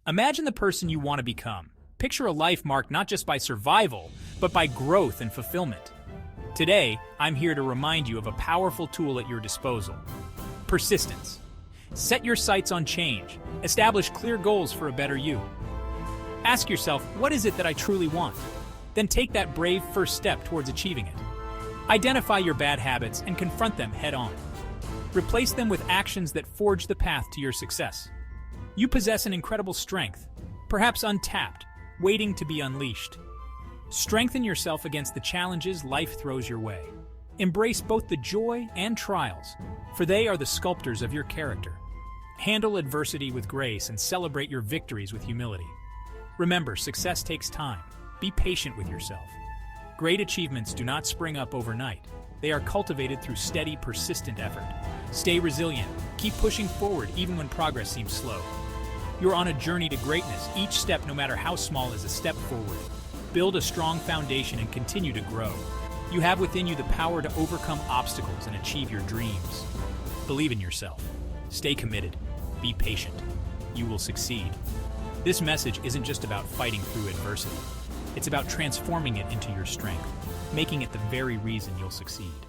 Imagine the person you want to become. Picture a life marked not just by survival, but by growth and fulfillment. Today, I'm here to remind you of a powerful tool at your disposal: persistence. Set your sights on change. Establish clear goals for a better you. Ask yourself, what is it that I truly want? Then take that brave first step towards achieving it. Identify your bad habits and confront them head on. Replace them with actions that forge the path to your success. You possess an incredible strength, perhaps untapped, waiting to be unleashed. Strengthen yourself against the challenges life throws your way. Embrace both the joy and trials, for they are the sculptors of your character. Handle adversity with grace and celebrate your victories with humility. Remember, success takes time. Be patient with yourself. Great achievements do not spring up overnight. They are cultivated through steady, persistent effort. Stay resilient. Keep pushing forward even when progress seems slow. You're on a journey to greatness. Each step, no matter how small, is a step forward. Build a strong foundation and continue to grow. You have within you the power to overcome obstacles and achieve your dreams. Believe in yourself. Stay committed. Be patient. You will succeed. This message isn't just about fighting through adversity. It's about transforming it into your strength, making it the very reason you'll succeed.